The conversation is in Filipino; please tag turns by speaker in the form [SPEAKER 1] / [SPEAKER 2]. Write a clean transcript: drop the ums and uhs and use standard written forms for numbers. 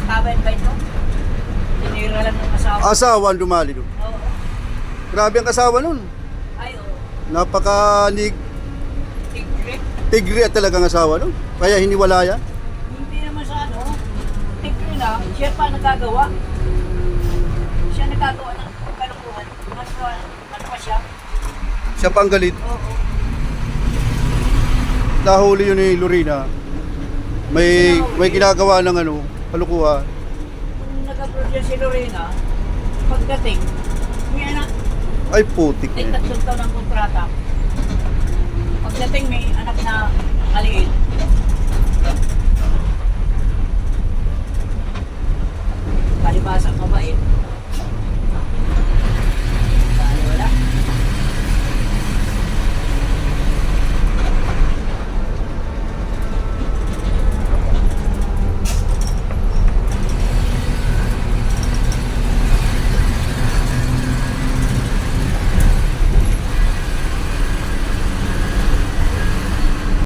[SPEAKER 1] kabayan ba ito? Tinira lang ng asawa.
[SPEAKER 2] Asawa ang dumali doon.
[SPEAKER 1] Oo.
[SPEAKER 2] Grabe ang asawa nun.
[SPEAKER 1] Ay, oo. Tigre.
[SPEAKER 2] Tigre at talagang asawa nun. Kaya hiniwala yan.
[SPEAKER 1] Hindi naman sa ano. Tigre na. Siya pa nagagawa. Siya nagagawa ng kalukuhan. Ano pa siya?
[SPEAKER 2] Siya pang galit.
[SPEAKER 1] Oo.
[SPEAKER 2] Nahuli yun ni Lorena. May ginagawa ng ano, kalukuhan.
[SPEAKER 1] Kung nag-upload yan si Lorena, pagdating, may anak.
[SPEAKER 2] Ay putik
[SPEAKER 1] Ay,
[SPEAKER 2] na yun.
[SPEAKER 1] 3 taon ng kontrata. Pagdating may anak na maliit. Kalibasa, mabait.